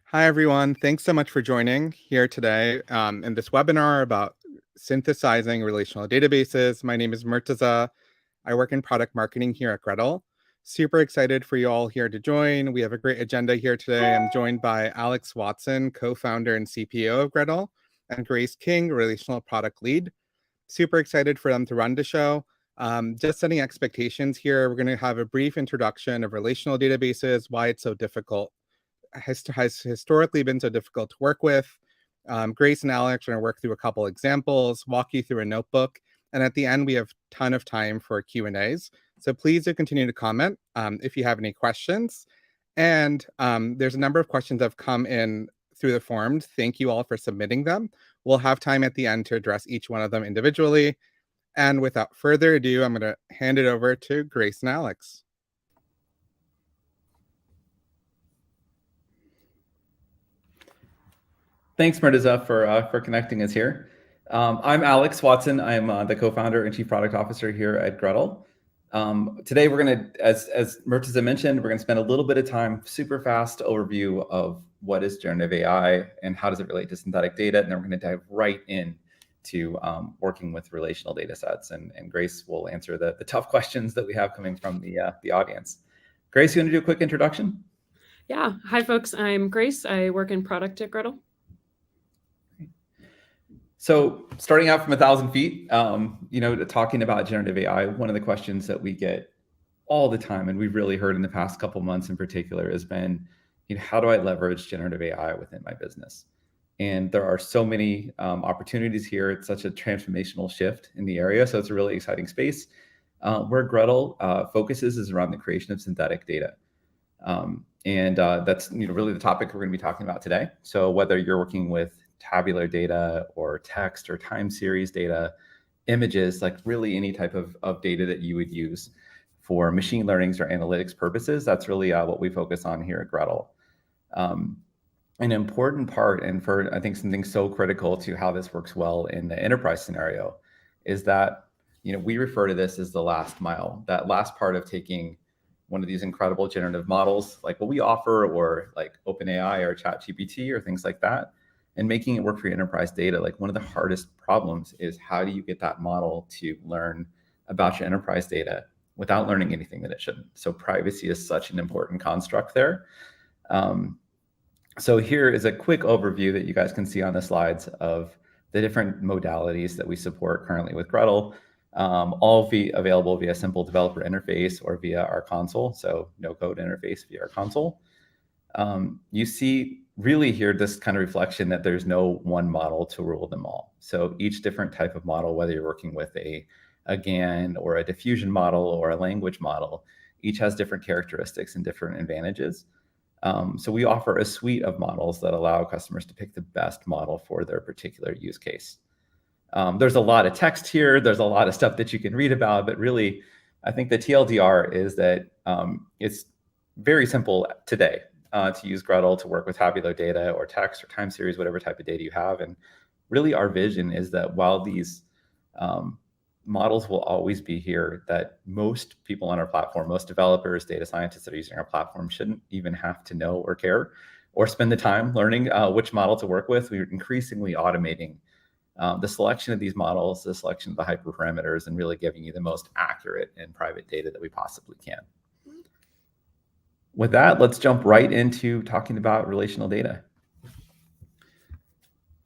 Hi, everyone. Thanks so much for joining here today in this webinar about synthesizing relational databases. My name is Murtaza. I work in product marketing here at Gretel. Super excited for you all here to join. We have a great agenda here today. I'm joined by Alex Watson, co-founder and CPO of Gretel, and Grace King, relational product lead. Super excited for them to run the show. Just setting expectations here, we're going to have a brief introduction of relational databases, why it's so difficult, has historically been so difficult to work with. Grace and Alex are going to work through a couple examples, walk you through a notebook, and at the end we have a ton of time for Q&As. So please do continue to comment if you have any questions. And there's a number of questions that have come in through the form. Thank you all for submitting them. We'll have time at the end to address each one of them individually. And without further ado, I'm going to hand it over to Grace and Alex. Thanks, Murtaza, for connecting us here. I'm Alex Watson. I'm the co-founder and chief product officer here at Gretel. Today, we're going to, as Murtaza mentioned, we're going to spend a little bit of time, super fast overview of what is generative AI and how does it relate to synthetic data. And then we're going to dive right in to working with relational data sets. And Grace will answer the tough questions that we have coming from the audience. Grace, you want to do a quick introduction? Yeah. Hi, folks. I'm Grace. I work in product at Gretel. So starting out from 1,000 feet, talking about generative AI, one of the questions that we get all the time, and we've really heard in the past couple months in particular, has been, how do I leverage generative AI within my business? And there are so many opportunities here. It's such a transformational shift in the area. So it's a really exciting space. Where Gretel focuses is around the creation of synthetic data. That's really the topic we're going to be talking about today. So whether you're working with tabular data or text or time series data, images, like really any type of data that you would use for machine learnings or analytics purposes, that's really what we focus on here at Gretel. An important part, and for I think something so critical to how this works well in the enterprise scenario, is that we refer to this as the last mile, that last part of taking one of these incredible generative models like what we offer, or like OpenAI or ChatGPT or things like that, and making it work for your enterprise data. Like one of the hardest problems is how do you get that model to learn about your enterprise data without learning anything that it shouldn't? So privacy is such an important construct there. So here is a quick overview that you guys can see on the slides of the different modalities that we support currently with Gretel, all available via simple developer interface or via our console. So no code interface via our console. You see really here this kind of reflection that there's no one model to rule them all. So each different type of model, whether you're working with a GAN or a diffusion model or a language model, each has different characteristics and different advantages. So we offer a suite of models that allow customers to pick the best model for their particular use case. There's a lot of text here. There's a lot of stuff that you can read about, but really, I think the TLDR is that it's very simple today to use Gretel to work with tabular data or text or time series, whatever type of data you have. And really our vision is that while these models will always be here, that most people on our platform, most developers, data scientists that are using our platform shouldn't even have to know or care or spend the time learning which model to work with. We're increasingly automating the selection of these models, the selection of the hyperparameters, and really giving you the most accurate and private data that we possibly can. With that, let's jump right into talking about relational data.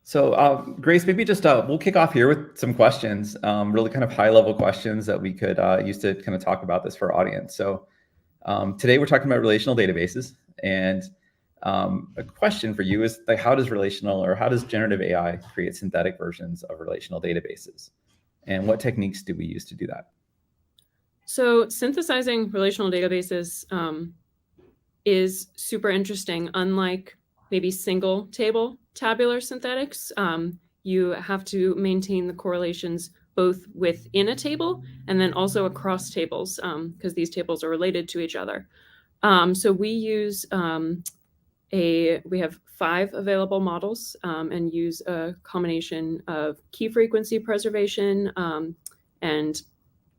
So Grace, maybe just we'll kick off here with some questions, really kind of high-level questions that we could use to kind of talk about this for our audience. So today we're talking about relational databases, and a question for you is, like, how does generative AI create synthetic versions of relational databases? And what techniques do we use to do that? So synthesizing relational databases is super interesting. Unlike maybe single table tabular synthetics, you have to maintain the correlations both within a table and then also across tables, because these tables are related to each other. So we use we have 5 available models and use a combination of key frequency preservation and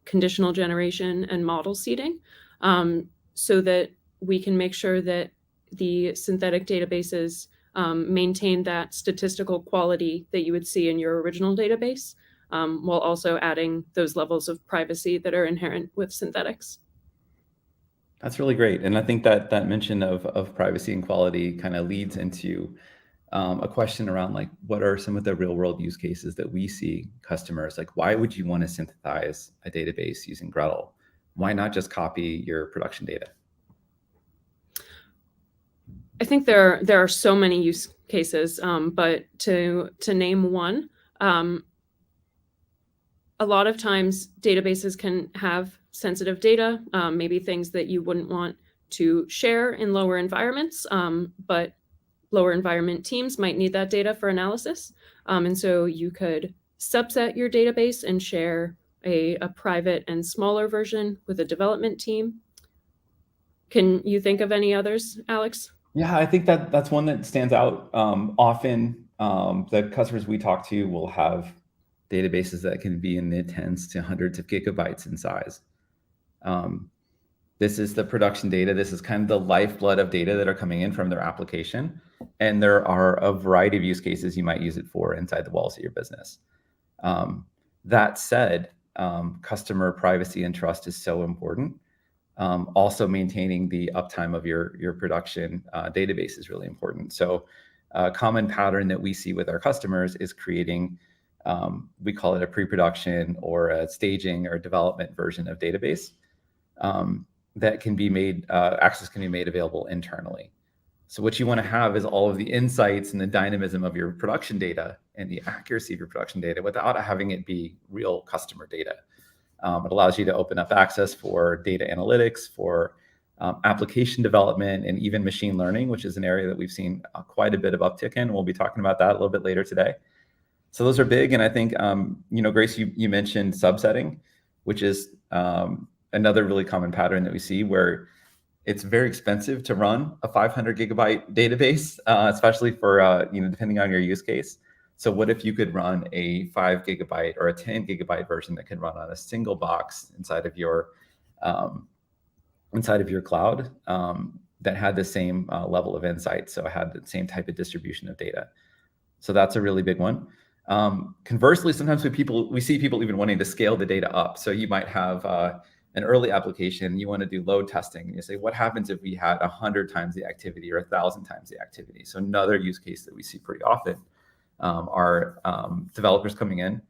conditional generation and model seeding. so that we can make sure that the synthetic databases maintain that statistical quality that you would see in your original database, while also adding those levels of privacy that are inherent with synthetics. That's really great. And I think that that mention of privacy and quality kind of leads into a question around like, what are some of the real world use cases that we see customers? Like, why would you want to synthesize a database using Gretel? Why not just copy your production data? I think there are so many use cases, but to name one, a lot of times databases can have sensitive data, maybe things that you wouldn't want to share in lower environments, but lower environment teams might need that data for analysis. And so you could subset your database and share a private and smaller version with a development team. Can you think of any others, Alex? Yeah, I think that that's one that stands out. Often, the customers we talk to will have databases that can be in the tens to hundreds of gigabytes in size. This is the production data. This is kind of the lifeblood of data that are coming in from their application. And there are a variety of use cases you might use it for inside the walls of your business. That said, customer privacy and trust is so important. Also maintaining the uptime of your production database is really important. So a common pattern that we see with our customers is creating, we call it a pre-production or a staging or development version of database that can be made, access can be made available internally. So what you want to have is all of the insights and the dynamism of your production data and the accuracy of your production data without having it be real customer data. It allows you to open up access for data analytics, for application development, and even machine learning, which is an area that we've seen quite a bit of uptick in. We'll be talking about that a little bit later today. So those are big. And I think, Grace, you mentioned subsetting, which is another really common pattern that we see where it's very expensive to run a 500 gigabyte database, especially for, depending on your use case. So what if you could run a 5 gigabyte or a 10 gigabyte version that can run on a single box inside of your cloud that had the same level of insight, so it had the same type of distribution of data. So that's a really big one. Conversely, sometimes we see people even wanting to scale the data up. So you might have an early application, you want to do load testing, and you say, what happens if we had 100 times the activity or 1,000 times the activity? So another use case that we see pretty often are developers coming in,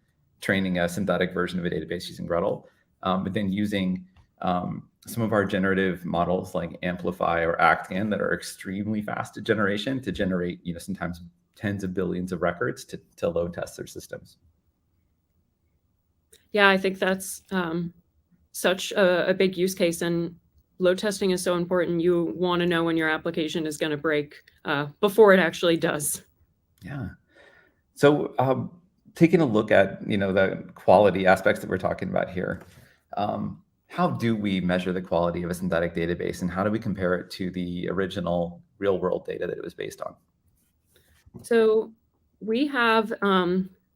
training a synthetic version of a database using Gretel, but then using some of our generative models like Amplify or ActGAN that are extremely fast at generation to generate, sometimes tens of billions of records to load test their systems. Yeah, I think that's such a big use case, and load testing is so important. You want to know when your application is going to break before it actually does. Yeah. So taking a look at, the quality aspects that we're talking about here, how do we measure the quality of a synthetic database, and how do we compare it to the original real world data that it was based on? So we have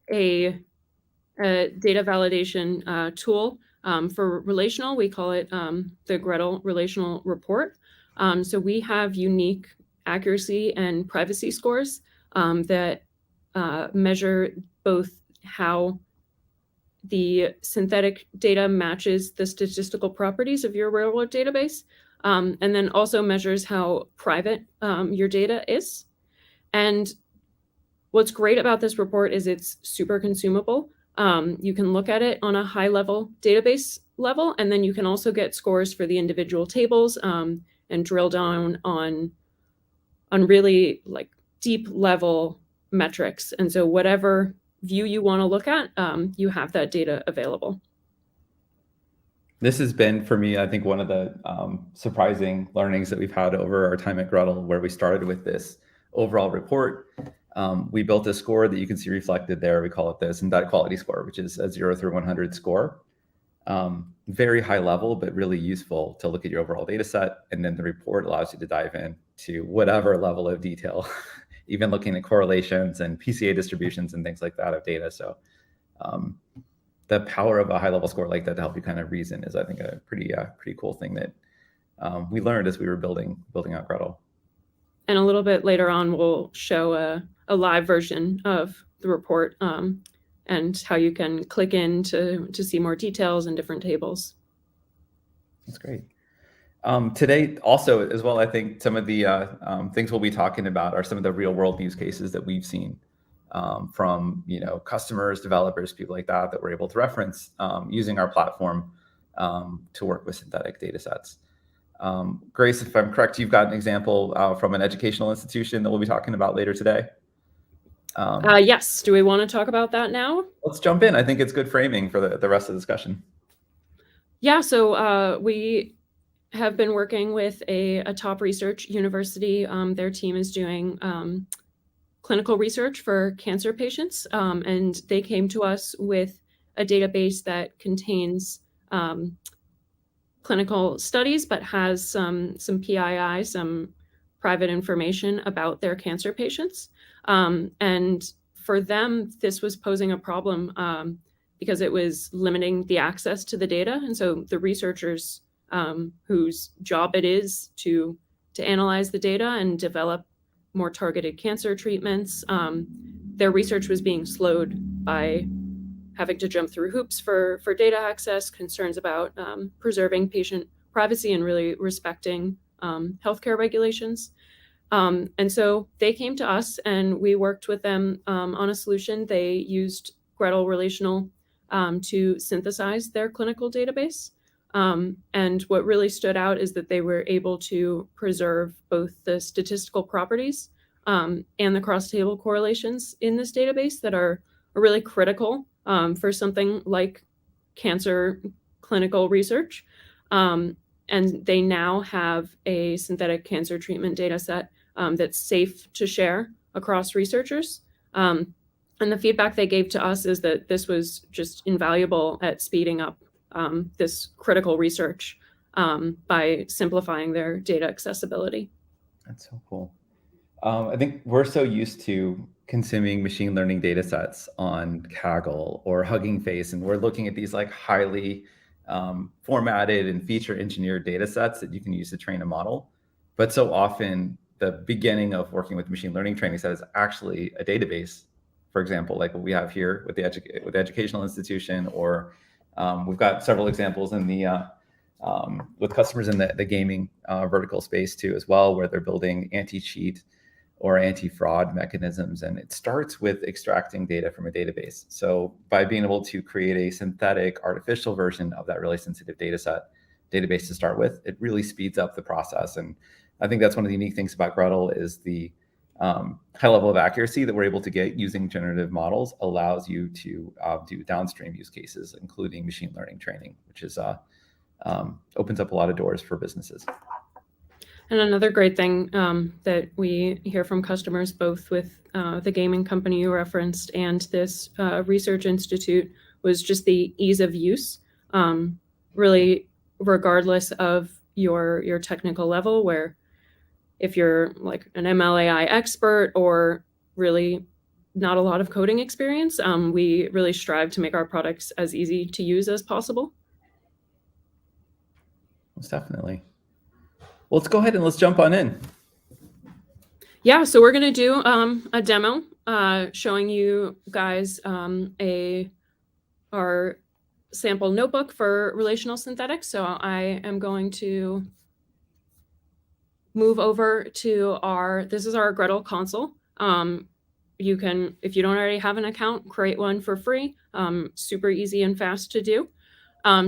a data validation tool for Relational. We call it the Gretel Relational Report. So we have unique accuracy and privacy scores that measure both how the synthetic data matches the statistical properties of your real-world database, and then also measures how private your data is. And what's great about this report is it's super consumable. You can look at it on a high-level database level, and then you can also get scores for the individual tables and drill down on really like deep level metrics. And so whatever view you want to look at, you have that data available. This has been, for me, I think one of the surprising learnings that we've had over our time at Gretel, where we started with this overall report. We built a score that you can see reflected there. We call it the synthetic quality score, which is a 0 through 100 score. Very high level, but really useful to look at your overall data set. And then the report allows you to dive in to whatever level of detail, even looking at correlations and PCA distributions and things like that of data. So the power of a high level score like that to help you kind of reason is, I think, a pretty cool thing that we learned as we were building out Gretel. And a little bit later on, we'll show a live version of the report and how you can click in to see more details and different tables. That's great. Today also as well, I think some of the things we'll be talking about are some of the real world use cases that we've seen from customers, developers, people like that we're able to reference using our platform to work with synthetic data sets. Grace, if I'm correct, you've got an example from an educational institution that we'll be talking about later today. Yes. Do we want to talk about that now? Let's jump in. I think it's good framing for the rest of the discussion. Yeah. So we have been working with a top research university. Their team is doing clinical research for cancer patients, and they came to us with a database that contains clinical studies, but has some PII, some private information about their cancer patients. And for them, this was posing a problem because it was limiting the access to the data. And so the researchers whose job it is to analyze the data and develop more targeted cancer treatments, their research was being slowed by having to jump through hoops for data access, concerns about preserving patient privacy and really respecting healthcare regulations. And so they came to us and we worked with them on a solution. They used Gretel Relational to synthesize their clinical database. And what really stood out is that they were able to preserve both the statistical properties and the cross-table correlations in this database that are really critical for something like cancer clinical research. And they now have a synthetic cancer treatment data set that's safe to share across researchers. And the feedback they gave to us is that this was just invaluable at speeding up this critical research by simplifying their data accessibility. That's so cool. I think we're so used to consuming machine learning data sets on Kaggle or Hugging Face, and we're looking at these like highly formatted and feature engineered data sets that you can use to train a model. But so often the beginning of working with machine learning training set is actually a database, for example, like what we have here with the educational institution, or we've got several examples in the with customers in the gaming vertical space too as well, where they're building anti-cheat or anti-fraud mechanisms. And it starts with extracting data from a database. So by being able to create a synthetic artificial version of that really sensitive database to start with, it really speeds up the process. And I think that's one of the unique things about Gretel is the high level of accuracy that we're able to get using generative models allows you to do downstream use cases, including machine learning training, which is opens up a lot of doors for businesses. And another great thing that we hear from customers, both with the gaming company you referenced and this research institute, was just the ease of use. Really, regardless of your technical level, where if you're like an ML/AI expert or really not a lot of coding experience, we really strive to make our products as easy to use as possible. Most definitely. Well, let's go ahead and let's jump on in. Yeah, so we're going to do a demo showing you guys our sample notebook for relational synthetics. So I am going to move over to this is our Gretel console. You can, if you don't already have an account, create one for free. Super easy and fast to do.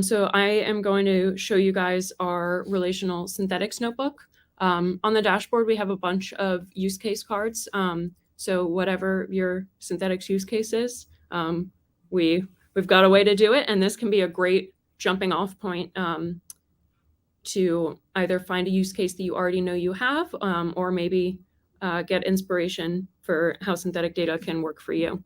So I am going to show you guys our relational synthetics notebook. On the dashboard, we have a bunch of use case cards. So whatever your synthetics use case is, we've got a way to do it. And this can be a great jumping off point to either find a use case that you already know you have, or maybe get inspiration for how synthetic data can work for you.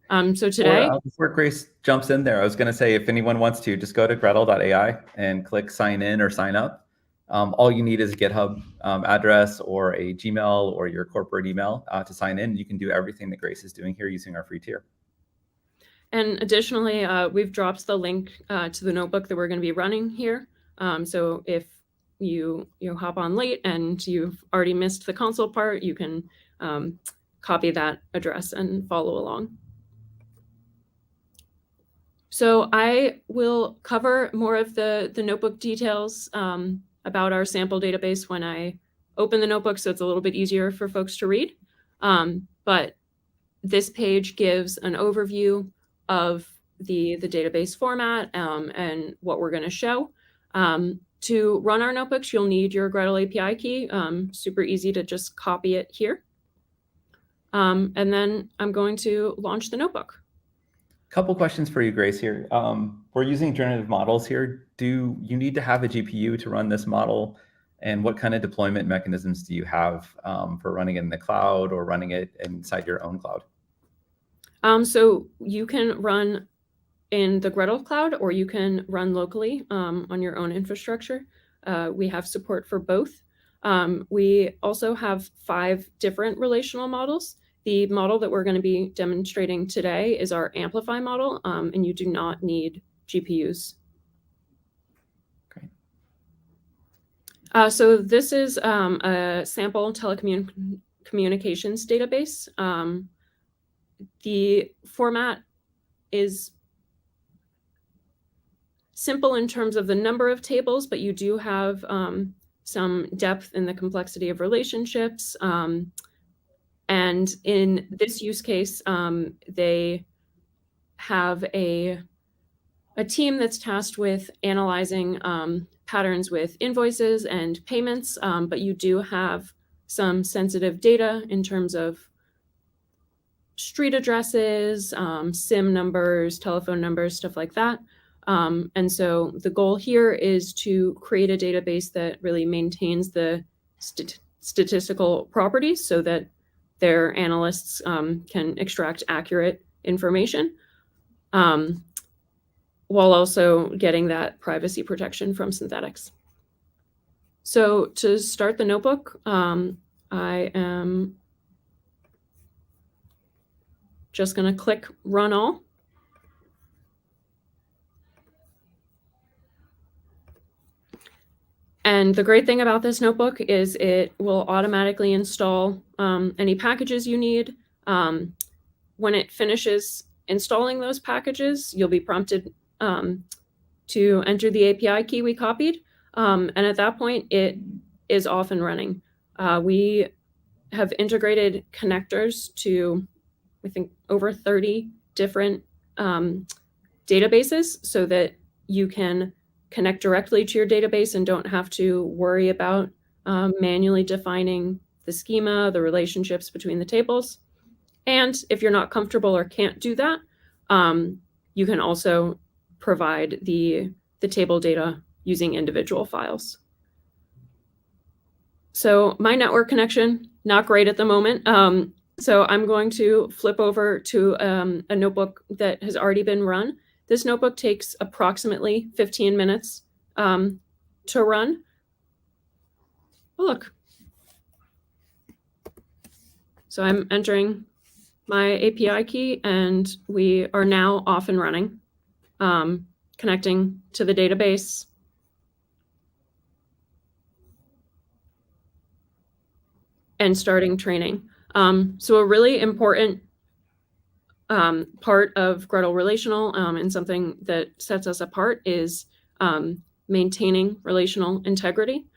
So today, before Grace jumps in there, I was going to say, if anyone wants to, just go to gretel.ai and click sign in or sign up. All you need is a GitHub address or a Gmail or your corporate email to sign in. You can do everything that Grace is doing here using our free tier. And additionally, we've dropped the link to the notebook that we're going to be running here. So if you hop on late and you've already missed the console part, you can copy that address and follow along. So I will cover more of the notebook details about our sample database when I open the notebook, so it's a little bit easier for folks to read. But this page gives an overview of the database format and what we're going to show. To run our notebooks, you'll need your Gretel API key. Super easy to just copy it here. And then I'm going to launch the notebook. Couple questions for you, Grace, here. We're using generative models here. Do you need to have a GPU to run this model? And what kind of deployment mechanisms do you have for running it in the cloud or running it inside your own cloud? So you can run in the Gretel cloud, or you can run locally on your own infrastructure. We have support for both. We also have 5 different relational models. The model that we're going to be demonstrating today is our Amplify model, and you do not need GPUs. Great. So this is a sample telecommunications database. The format is simple in terms of the number of tables, but you do have some depth in the complexity of relationships. And in this use case, they have a team that's tasked with analyzing patterns with invoices and payments, but you do have some sensitive data in terms of street addresses, SIM numbers, telephone numbers, stuff like that. And so the goal here is to create a database that really maintains the statistical properties so that their analysts can extract accurate information while also getting that privacy protection from synthetics. So to start the notebook, I am just going to click Run All. And the great thing about this notebook is it will automatically install any packages you need. When it finishes installing those packages, you'll be prompted to enter the API key we copied. And at that point, it is off and running. We have integrated connectors to, I think, over 30 different databases so that you can connect directly to your database and don't have to worry about manually defining the schema, the relationships between the tables. And if you're not comfortable or can't do that, you can also provide the table data using individual files. So my network connection, not great at the moment. So I'm going to flip over to a notebook that has already been run. This notebook takes approximately 15 minutes to run. Oh, look. So I'm entering my API key, and we are now off and running, connecting to the database. And starting training. So a really important part of Gretel Relational and something that sets us apart is maintaining relational integrity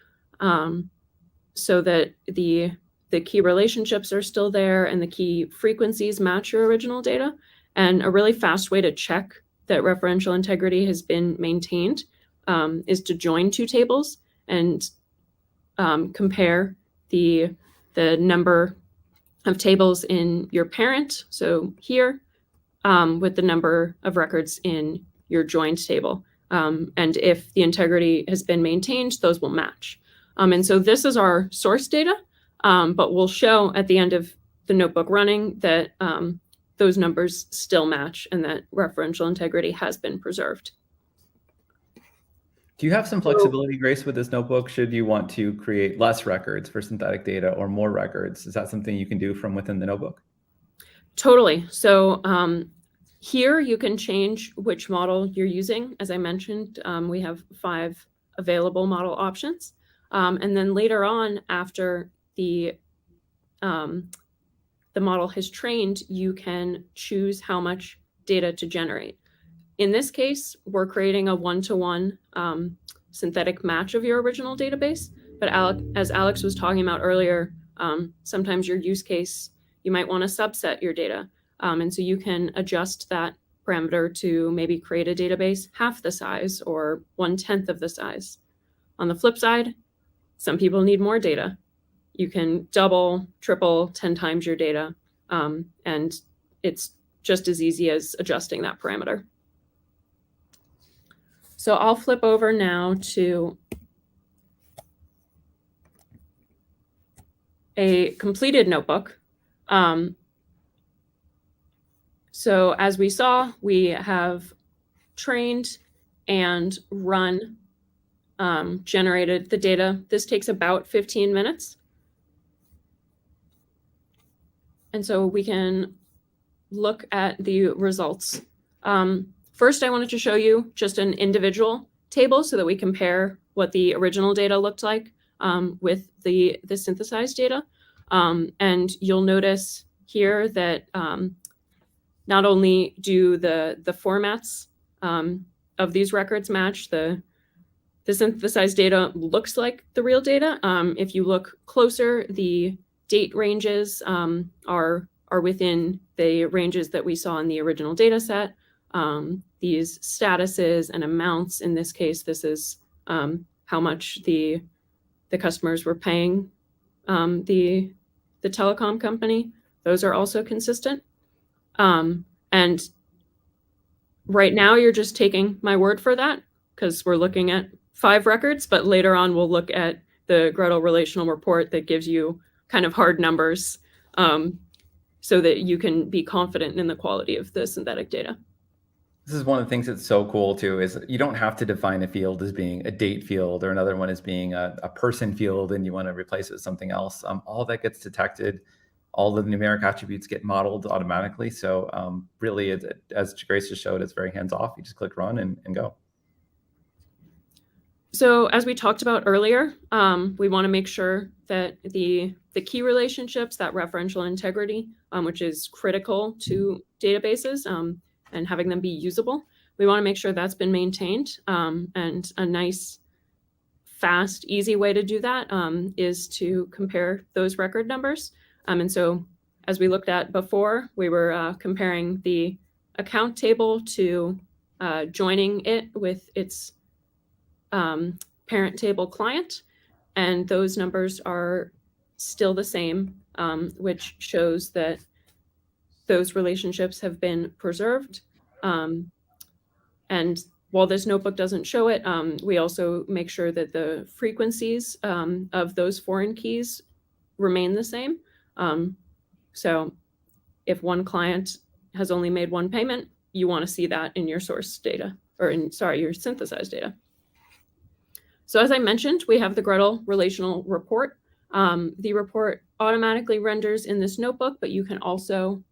so that the key relationships are still there and the key frequencies match your original data. And a really fast way to check that referential integrity has been maintained is to join 2 tables and compare the number of tables in your parent, so here, with the number of records in your joined table. And if the integrity has been maintained, those will match. And so this is our source data, but we'll show at the end of the notebook running that those numbers still match and that referential integrity has been preserved. Do you have some flexibility, Grace, with this notebook? Should you want to create less records for synthetic data or more records? Is that something you can do from within the notebook? Totally. So here you can change which model you're using. As I mentioned, we have 5 available model options. And then later on, after the model has trained, you can choose how much data to generate. In this case, we're creating a one-to-one synthetic match of your original database. But as Alex was talking about earlier, sometimes your use case, you might want to subset your data. And so you can adjust that parameter to maybe create a database half the size or 1/10 of the size. On the flip side, some people need more data. You can double, triple, 10 times your data. And it's just as easy as adjusting that parameter. So I'll flip over now to a completed notebook. So as we saw, we have trained and run, generated the data. This takes about 15 minutes. And so we can look at the results. First, I wanted to show you just an individual table so that we compare what the original data looked like with the synthesized data. And you'll notice here that not only do the formats of these records match, the synthesized data looks like the real data. If you look closer, the date ranges are within the ranges that we saw in the original data set. These statuses and amounts, in this case, this is how much the customers were paying the telecom company. Those are also consistent. And right now you're just taking my word for that because we're looking at 5 records, but later on we'll look at the Gretel relational report that gives you kind of hard numbers so that you can be confident in the quality of the synthetic data. This is one of the things that's so cool too, is you don't have to define a field as being a date field or another one as being a person field and you want to replace it with something else. All that gets detected, all the numeric attributes get modeled automatically. So really, as Grace just showed, it's very hands-off. You just click run and go. So as we talked about earlier, we want to make sure that the key relationships, that referential integrity, which is critical to databases, and having them be usable, we want to make sure that's been maintained. And a nice, fast, easy way to do that is to compare those record numbers. And so as we looked at before, we were comparing the account table to joining it with its parent table client. And those numbers are still the same, which shows that those relationships have been preserved. And while this notebook doesn't show it, we also make sure that the frequencies of those foreign keys remain the same. So if one client has only made one payment, you want to see that in your source data, or your synthesized data. So as I mentioned, we have the Gretel relational report. The report automatically renders in this notebook, but you can also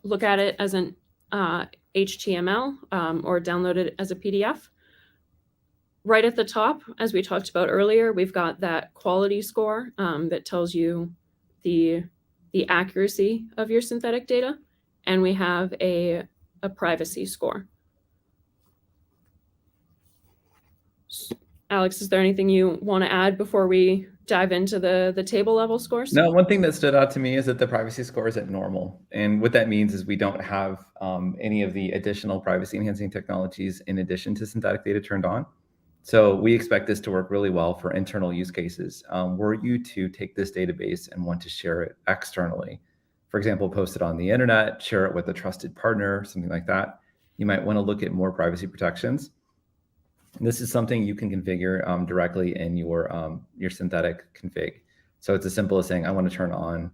look at it as an HTML or download it as a PDF. Right at the top, as we talked about earlier, we've got that quality score that tells you the accuracy of your synthetic data, and we have a privacy score. Alex, is there anything you want to add before we dive into the table level scores? No, one thing that stood out to me is that the privacy score is at normal. And what that means is we don't have any of the additional privacy enhancing technologies in addition to synthetic data turned on. So we expect this to work really well for internal use cases. Were you to take this database and want to share it externally, for example, post it on the internet, share it with a trusted partner, something like that, you might want to look at more privacy protections. And this is something you can configure directly in your synthetic config. So it's as simple as saying, I want to turn on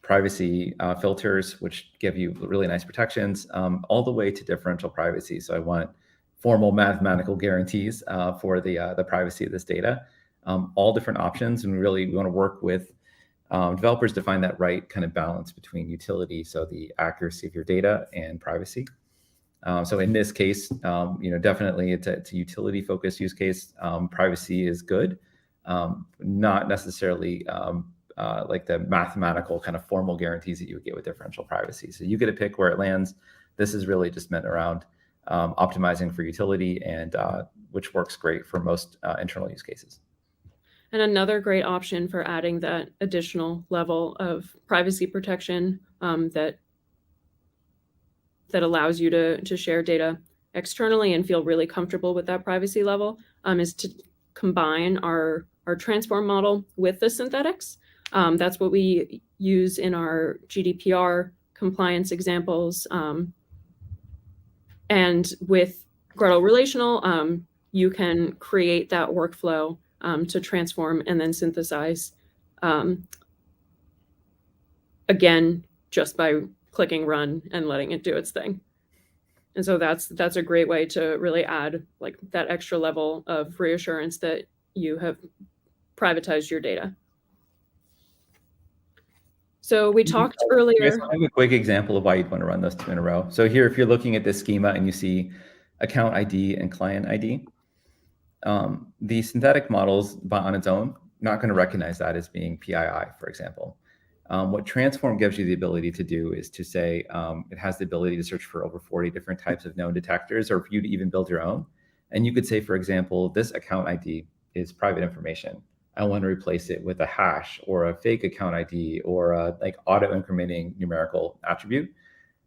privacy filters, which give you really nice protections, all the way to differential privacy. So I want formal mathematical guarantees for the privacy of this data, all different options. And we want to work with developers to find that right kind of balance between utility, so the accuracy of your data, and privacy. So in this case, definitely it's a utility focused use case. Privacy is good, not necessarily like the mathematical kind of formal guarantees that you would get with differential privacy. So you get to pick where it lands. This is really just meant around optimizing for utility, and which works great for most internal use cases. And another great option for adding that additional level of privacy protection that allows you to share data externally and feel really comfortable with that privacy level is to combine our transform model with the synthetics. That's what we use in our GDPR compliance examples. And with Gretel Relational, you can create that workflow to transform and then synthesize, again, just by clicking run and letting it do its thing. And so that's a great way to really add like that extra level of reassurance that you have privatized your data. So we talked earlier. I have a quick example of why you'd want to run those two in a row. So here, if you're looking at this schema and you see account ID and client ID, the synthetic models on its own, not going to recognize that as being PII, for example. What Transform gives you the ability to do is to say it has the ability to search for over 40 different types of known detectors, or for you to even build your own. And you could say, for example, this account ID is private information. I want to replace it with a hash or a fake account ID or a like auto-incrementing numerical attribute.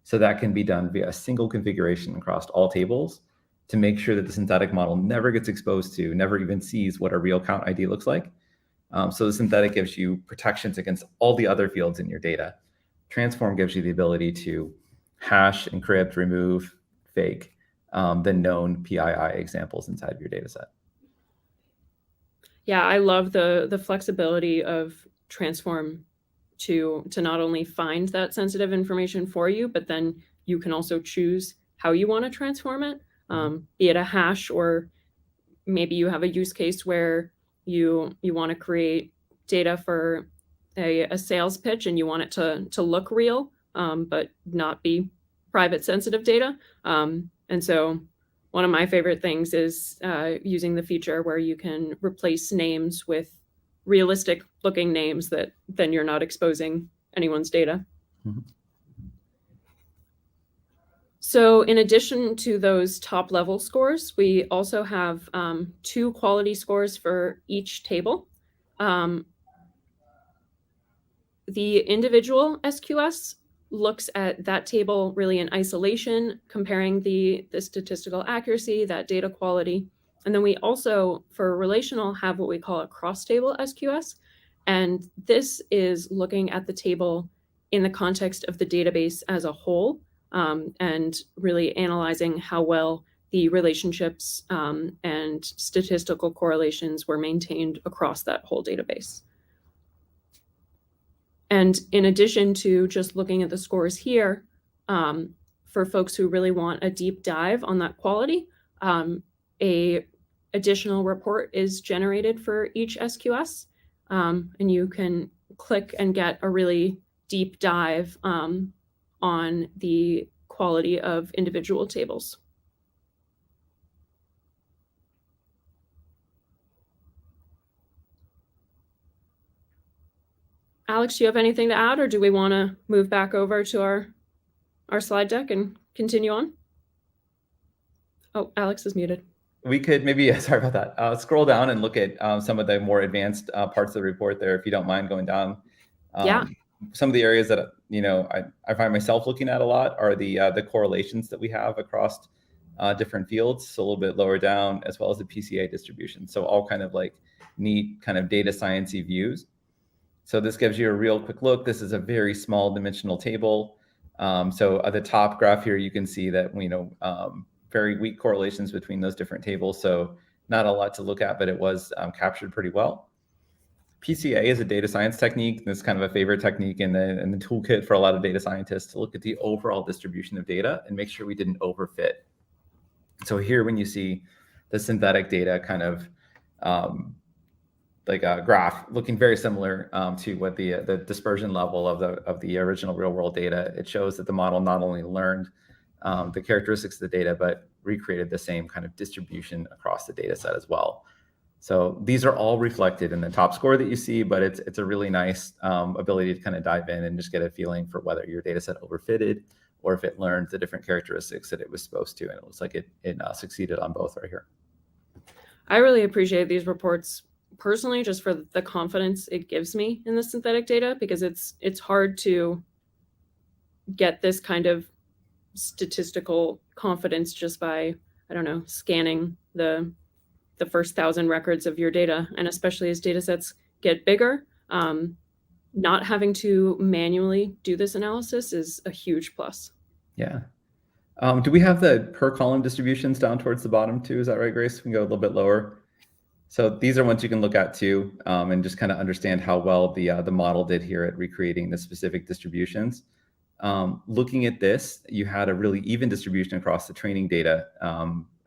So that can be done via a single configuration across all tables to make sure that the synthetic model never gets exposed to, never even sees what a real account ID looks like. So the synthetic gives you protections against all the other fields in your data. Transform gives you the ability to hash, encrypt, remove, fake the known PII examples inside of your data set. Yeah, I love the flexibility of Transform to not only find that sensitive information for you, but then you can also choose how you want to transform it, be it a hash, or maybe you have a use case where you want to create data for a sales pitch and you want it to look real, but not be private sensitive data. And so one of my favorite things is using the feature where you can replace names with realistic looking names that then you're not exposing anyone's data. Mm-hmm. So in addition to those top level scores, we also have 2 quality scores for each table. The individual SQS looks at that table really in isolation, comparing the statistical accuracy, that data quality. And then we also, for relational, have what we call a cross-table SQS. And this is looking at the table in the context of the database as a whole, and really analyzing how well the relationships and statistical correlations were maintained across that whole database. And in addition to just looking at the scores here, for folks who really want a deep dive on that quality, a additional report is generated for each SQS, and you can click and get a really deep dive on the quality of individual tables. Alex, do you have anything to add, or do we want to move back over to our slide deck and continue on? Oh, Alex is muted. We could maybe, sorry about that, scroll down and look at some of the more advanced parts of the report there, if you don't mind going down. Yeah. Some of the areas that I find myself looking at a lot are the correlations that we have across different fields, so a little bit lower down, as well as the PCA distribution. So all kind of like neat kind of data science-y views. So this gives you a real quick look. This is a very small dimensional table. So at the top graph here, you can see that very weak correlations between those different tables. So not a lot to look at, but it was captured pretty well. PCA is a data science technique. That's kind of a favorite technique in the toolkit for a lot of data scientists to look at the overall distribution of data and make sure we didn't overfit. So here, when you see the synthetic data kind of like a graph looking very similar to what the dispersion level of the original real world data, it shows that the model not only learned the characteristics of the data, but recreated the same kind of distribution across the data set as well. So these are all reflected in the top score that you see, but it's a really nice ability to kind of dive in and just get a feeling for whether your data set overfitted or if it learned the different characteristics that it was supposed to. And it looks like it succeeded on both right here. I really appreciate these reports personally, just for the confidence it gives me in the synthetic data, because it's hard to get this kind of statistical confidence just by, I don't know, scanning the first 1,000 records of your data. And especially as data sets get bigger, not having to manually do this analysis is a huge plus. Yeah. Do we have the per column distributions down towards the bottom too? Is that right, Grace? We can go a little bit lower. So these are ones you can look at too, and just kind of understand how well the model did here at recreating the specific distributions. Looking at this, you had a really even distribution across the training data.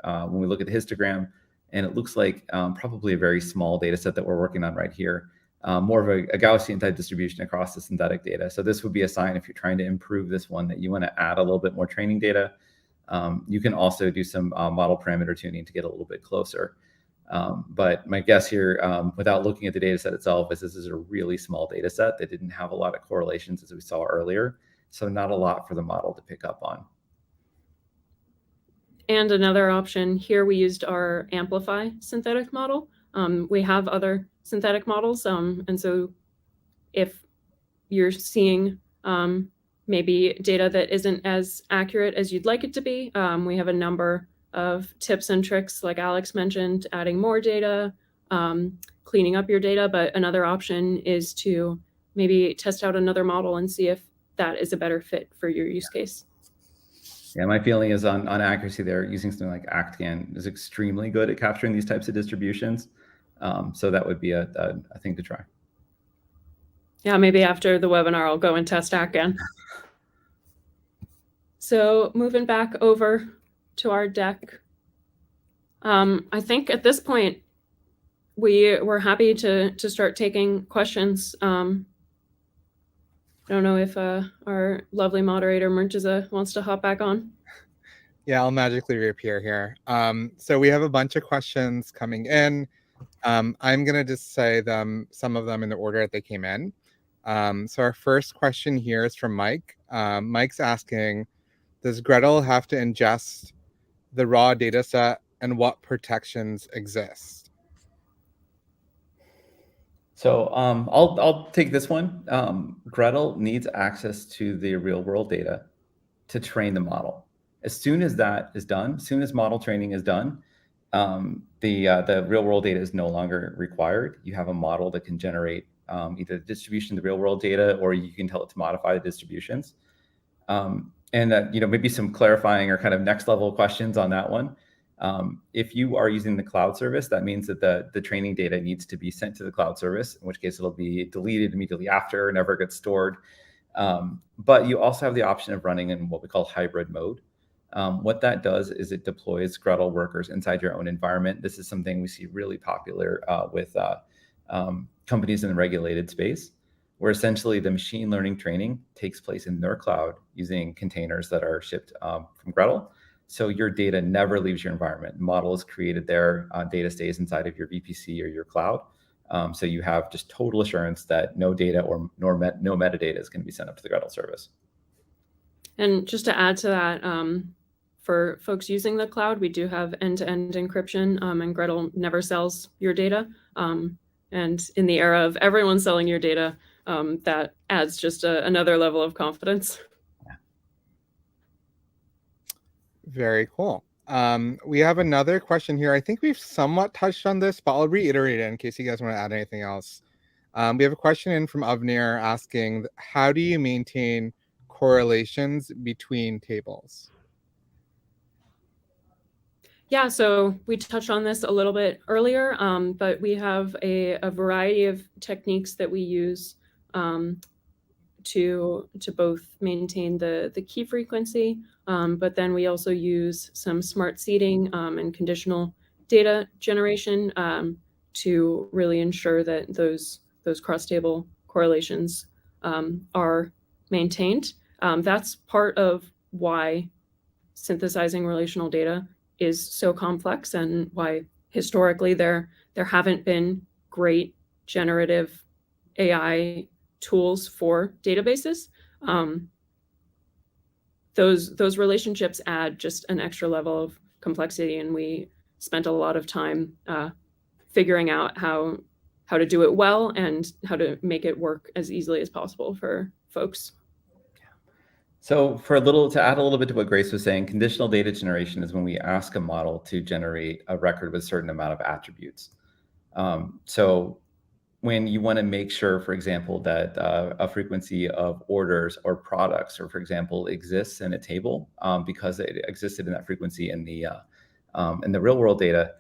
When we look at the histogram, and it looks like probably a very small data set that we're working on right here, more of a Gaussian type distribution across the synthetic data. So this would be a sign, if you're trying to improve this one, that you want to add a little bit more training data. You can also do some model parameter tuning to get a little bit closer. But my guess here, without looking at the data set itself, is this is a really small data set that didn't have a lot of correlations, as we saw earlier. So not a lot for the model to pick up on. And another option here, we used our Amplify synthetic model. We have other synthetic models. And so if you're seeing maybe data that isn't as accurate as you'd like it to be, we have a number of tips and tricks, like Alex mentioned, adding more data, cleaning up your data. But another option is to maybe test out another model and see if that is a better fit for your use case. Yeah, my feeling is on accuracy there, using something like ActGAN is extremely good at capturing these types of distributions. So that would be a thing to try. Yeah, maybe after the webinar, I'll go and test ActGAN. So moving back over to our deck, I think at this point, we're happy to start taking questions. I don't know if our lovely moderator, Murtaza, wants to hop back on. Yeah, I'll magically reappear here. So we have a bunch of questions coming in. I'm going to just say some of them in the order that they came in. So our first question here is from Mike. Mike's asking, does Gretel have to ingest the raw data set, and what protections exist? So I'll take this one. Gretel needs access to the real world data to train the model. As soon as that is done, as soon as model training is done, the real world data is no longer required. You have a model that can generate either the distribution of the real world data, or you can tell it to modify the distributions. And maybe some clarifying or kind of next level questions on that one. If you are using the cloud service, that means that the training data needs to be sent to the cloud service, in which case it'll be deleted immediately after, never gets stored. But you also have the option of running in what we call hybrid mode. What that does is it deploys Gretel workers inside your own environment. This is something we see really popular with companies in the regulated space, where essentially the machine learning training takes place in their cloud using containers that are shipped from Gretel. So your data never leaves your environment. Model is created there, data stays inside of your VPC or your cloud. So you have just total assurance that no data no metadata is going to be sent up to the Gretel service. And just to add to that, for folks using the cloud, we do have end-to-end encryption, and Gretel never sells your data. And in the era of everyone selling your data, that adds just another level of confidence. Very cool. We have another question here. I think we've somewhat touched on this, but I'll reiterate it in case you guys want to add anything else. We have a question in from Avnir asking, how do you maintain correlations between tables? Yeah, so we touched on this a little bit earlier, but we have a variety of techniques that we use to both maintain the key frequency, but then we also use some smart seeding and conditional data generation to really ensure that those cross-table correlations are maintained. That's part of why synthesizing relational data is so complex, and why historically there haven't been great generative AI tools for databases. Those relationships add just an extra level of complexity, and we spent a lot of time figuring out how to do it well and how to make it work as easily as possible for folks. So to add a little bit to what Grace was saying, conditional data generation is when we ask a model to generate a record with a certain amount of attributes. So when you want to make sure, for example, that a frequency of orders or products, or for example, exists in a table because it existed in that frequency in the real world data,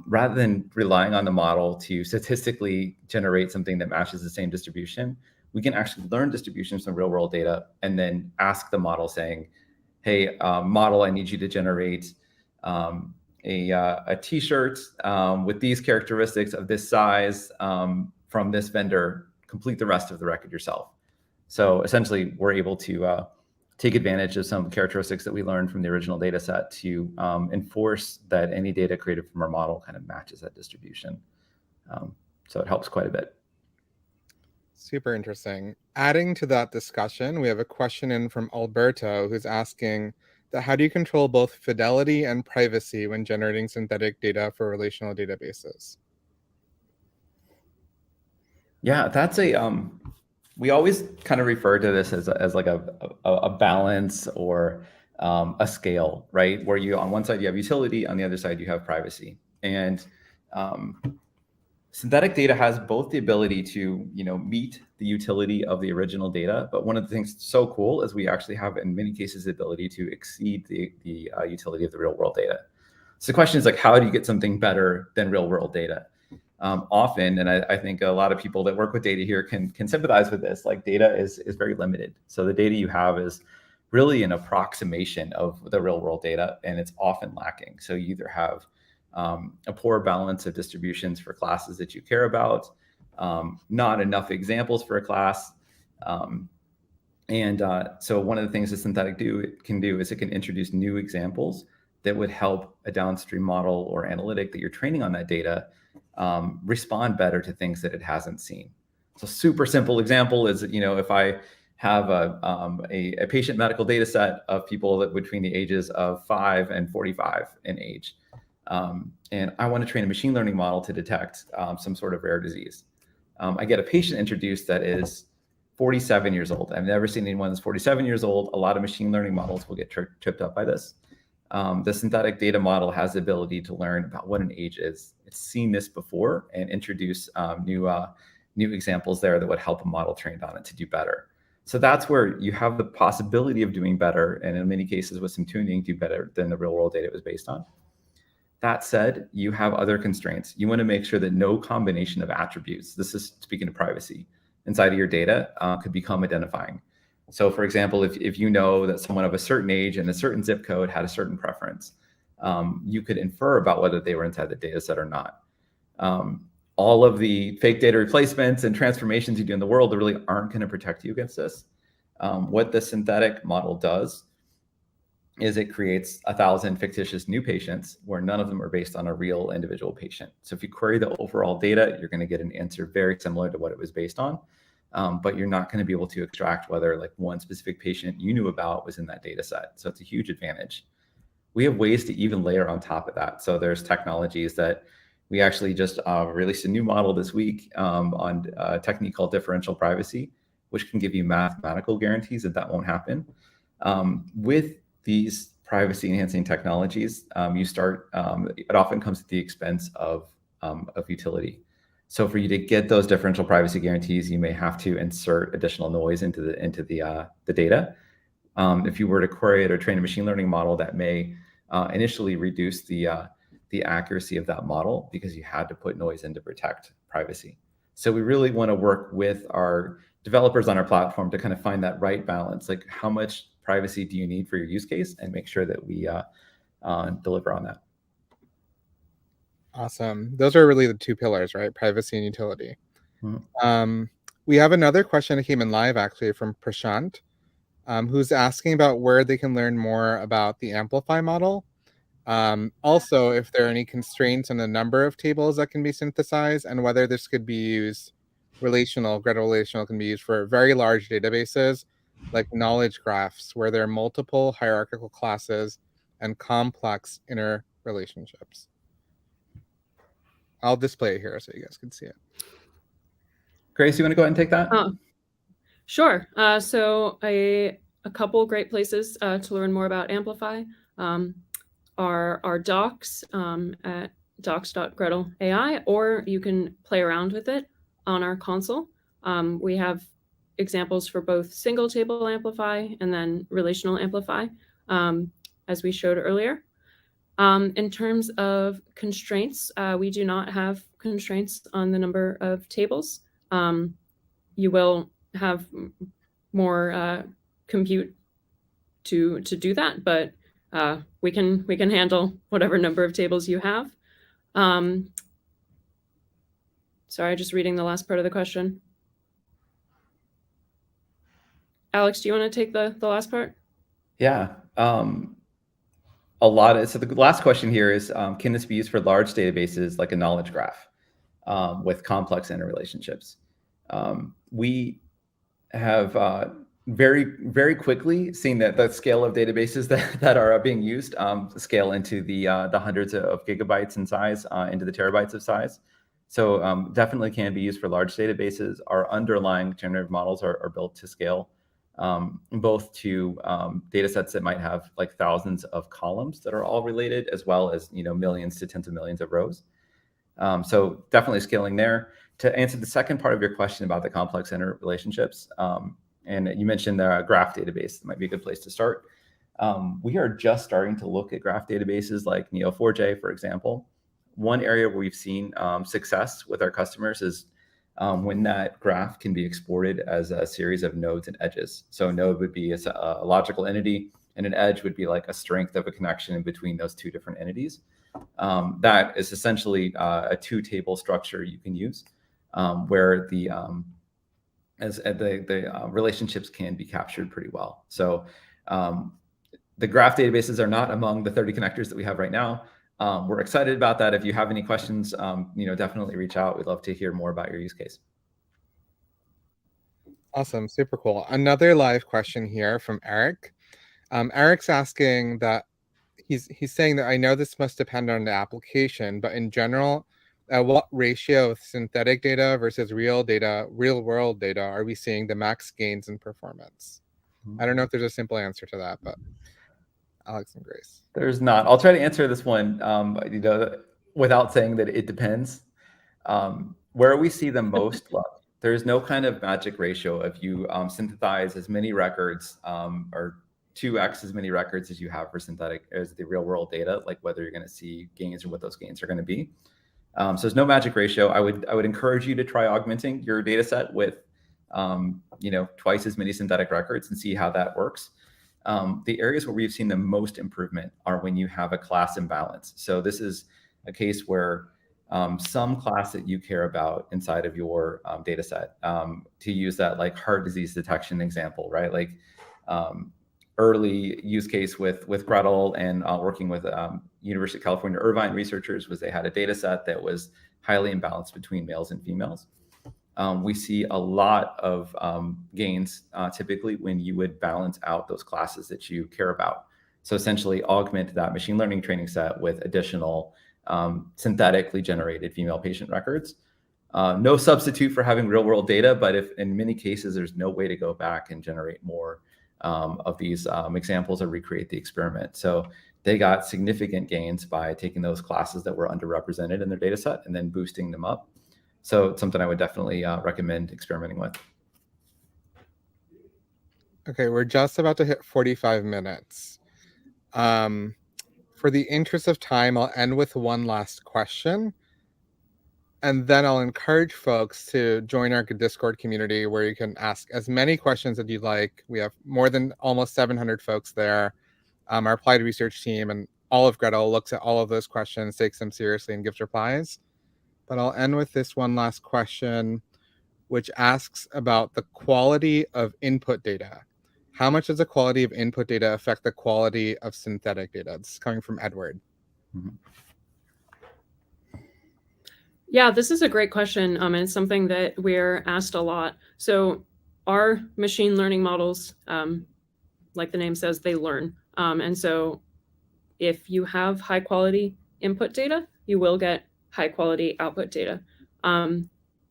rather than relying on the model to statistically generate something that matches the same distribution, we can actually learn distributions from real world data and then ask the model saying, hey, model, I need you to generate a t-shirt with these characteristics of this size from this vendor, complete the rest of the record yourself. So essentially, we're able to take advantage of some characteristics that we learned from the original data set to enforce that any data created from our model kind of matches that distribution. So it helps quite a bit. Super interesting. Adding to that discussion, we have a question in from Alberto, who's asking that how do you control both fidelity and privacy when generating synthetic data for relational databases? Yeah, that's we always kind of refer to this as like a balance or a scale, right? Where you, on one side you have utility, on the other side you have privacy. And synthetic data has both the ability to, meet the utility of the original data, but one of the things that's so cool is we actually have, in many cases, the ability to exceed the utility of the real world data. So the question is, like, how do you get something better than real world data? Often, and I think a lot of people that work with data here can sympathize with this, like data is very limited. So the data you have is really an approximation of the real world data, and it's often lacking. So you either have a poor balance of distributions for classes that you care about, not enough examples for a class. So one of the things that synthetic can do is it can introduce new examples that would help a downstream model or analytic that you're training on that data respond better to things that it hasn't seen. So super simple example is, if I have a patient medical data set of people that between the ages of 5 and 45 in age, and I want to train a machine learning model to detect some sort of rare disease. I get a patient introduced that is 47 years old. I've never seen anyone that's 47 years old. A lot of machine learning models will get tripped up by this. The synthetic data model has the ability to learn about what an age is. It's seen this before and introduce new examples there that would help a model trained on it to do better. So that's where you have the possibility of doing better, and in many cases with some tuning, do better than the real world data it was based on. That said, you have other constraints. You want to make sure that no combination of attributes, this is speaking of privacy, inside of your data could become identifying. So for example, if you know that someone of a certain age and a certain zip code had a certain preference, you could infer about whether they were inside the data set or not. All of the fake data replacements and transformations you do in the world really aren't going to protect you against this. What the synthetic model does is it creates 1,000 fictitious new patients where none of them are based on a real individual patient. So if you query the overall data, you're going to get an answer very similar to what it was based on. But you're not going to be able to extract whether like one specific patient you knew about was in that data set. So it's a huge advantage. We have ways to even layer on top of that. So there's technologies that we actually just released a new model this week on a technique called differential privacy, which can give you mathematical guarantees that won't happen. With these privacy enhancing technologies, it often comes at the expense of utility. So for you to get those differential privacy guarantees, you may have to insert additional noise into the data. If you were to query it or train a machine learning model, that may initially reduce the accuracy of that model because you had to put noise in to protect privacy. So we really want to work with our developers on our platform to kind of find that right balance, like how much privacy do you need for your use case, and make sure that we deliver on that. Awesome. Those are really the two pillars, right? Privacy and utility. Mm-hmm. We have another question that came in live actually from Prashant. who's asking about where they can learn more about the Amplify model. Also, if there are any constraints on the number of tables that can be synthesized and whether this could be used Gretel Relational can be used for very large databases like knowledge graphs where there are multiple hierarchical classes and complex interrelationships. I'll display it here so you guys can see it. Grace, you want to go ahead and take that? Sure. So a couple great places to learn more about Amplify are our docs at docs.gretel.ai, or you can play around with it on our console. We have examples for both single table Amplify and then relational Amplify, as we showed earlier. In terms of constraints, we do not have constraints on the number of tables. You will have more compute to do that, but we can handle whatever number of tables you have. Sorry, just reading the last part of the question. Alex, do you want to take the last part? Yeah. So the last question here is, can this be used for large databases like a knowledge graph with complex interrelationships? We have very, very quickly seen that the scale of databases that are being used scale into the hundreds of gigabytes in size, into the terabytes of size. So definitely can be used for large databases. Our underlying generative models are built to scale, both to data sets that might have like thousands of columns that are all related, as well as millions to tens of millions of rows. So definitely scaling there. To answer the second part of your question about the complex interrelationships, and you mentioned the graph database, that might be a good place to start. We are just starting to look at graph databases like Neo4j, for example. One area where we've seen success with our customers is when that graph can be exported as a series of nodes and edges. So a node would be a logical entity, and an edge would be like a strength of a connection in between those two different entities. That is essentially a two-table structure you can use, where the relationships can be captured pretty well. So the graph databases are not among the 30 connectors that we have right now. We're excited about that. If you have any questions, definitely reach out. We'd love to hear more about your use case. Awesome, super cool. Another live question here from Eric. Eric's asking that he's saying that I know this must depend on the application, but in general, what ratio of synthetic data versus real world data are we seeing the max gains in performance? I don't know if there's a simple answer to that, but Alex and Grace. There's not. I'll try to answer this one, without saying that it depends. Where we see the most luck, there's no kind of magic ratio. If you synthesize as many records, or 2x as many records as you have for synthetic as the real world data, like whether you're going to see gains or what those gains are going to be. So there's no magic ratio. I would encourage you to try augmenting your data set with, twice as many synthetic records and see how that works. The areas where we've seen the most improvement are when you have a class imbalance. So this is a case where some class that you care about inside of your data set, to use that like heart disease detection example, right? Like early use case with Gretel and working with University of California, Irvine researchers was they had a data set that was highly imbalanced between males and females. We see a lot of gains typically when you would balance out those classes that you care about. So essentially augment that machine learning training set with additional synthetically generated female patient records. No substitute for having real world data, but if in many cases there's no way to go back and generate more of these examples or recreate the experiment. So they got significant gains by taking those classes that were underrepresented in their data set and then boosting them up. So it's something I would definitely recommend experimenting with. Okay, we're just about to hit 45 minutes. For the interest of time, I'll end with one last question. And then I'll encourage folks to join our Discord community where you can ask as many questions as you'd like. We have more than almost 700 folks there. Our applied research team and all of Gretel looks at all of those questions, takes them seriously, and gives replies. But I'll end with this one last question, which asks about the quality of input data. how much does the quality of input data affect the quality of synthetic data? This is coming from Edward. Mhm. Yeah, this is a great question, and it's something that we're asked a lot. So our machine learning models, like the name says, they learn. And so if you have high quality input data, you will get high quality output data.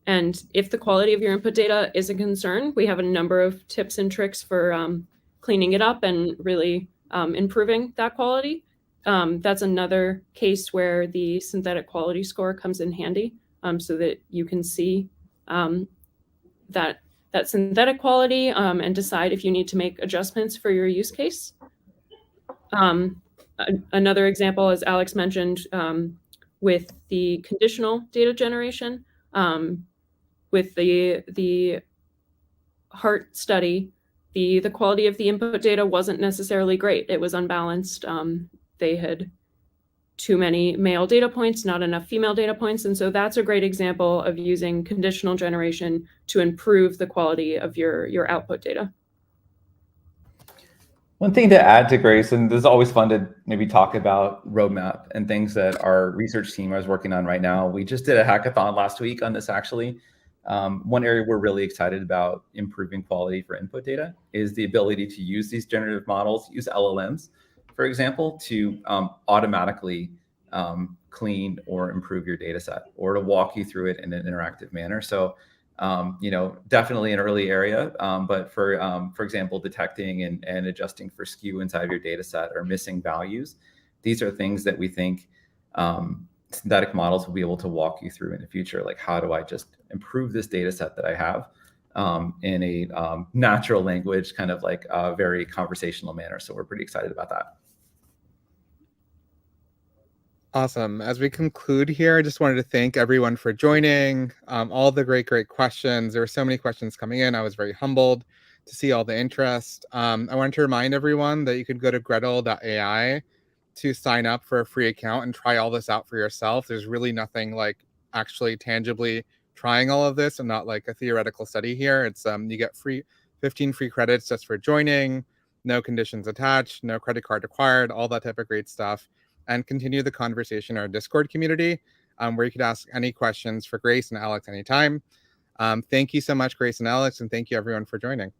And if the quality of your input data is a concern, we have a number of tips and tricks for cleaning it up and really improving that quality. That's another case where the synthetic quality score comes in handy, so that you can see that synthetic quality and decide if you need to make adjustments for your use case. Another example, as Alex mentioned, with the conditional data generation, with the heart study, the quality of the input data wasn't necessarily great. It was unbalanced. They had too many male data points, not enough female data points. And so that's a great example of using conditional generation to improve the quality of your output data. One thing to add to Grace, and this is always fun to maybe talk about roadmap and things that our research team is working on right now. We just did a hackathon last week on this, actually. One area we're really excited about improving quality for input data is the ability to use these generative models, use LLMs, for example, to automatically clean or improve your data set, or to walk you through it in an interactive manner. So definitely an early area, but for example, detecting and adjusting for skew inside of your data set or missing values, these are things that we think synthetic models will be able to walk you through in the future. Like, how do I just improve this data set that I have in a natural language, kind of like a very conversational manner. So we're pretty excited about that. Awesome. As we conclude here, I just wanted to thank everyone for joining, all the great questions. There were so many questions coming in. I was very humbled to see all the interest. I wanted to remind everyone that you could go to Gretel.ai to sign up for a free account and try all this out for yourself. There's really nothing like actually tangibly trying all of this and not like a theoretical study here. It's you get 15 free credits just for joining, no conditions attached, no credit card required, all that type of great stuff. And continue the conversation in our Discord community, where you could ask any questions for Grace and Alex anytime. Thank you so much, Grace and Alex, and thank you everyone for joining.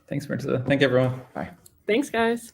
Thanks, Marissa. Thank you, everyone. Bye. Thanks, guys.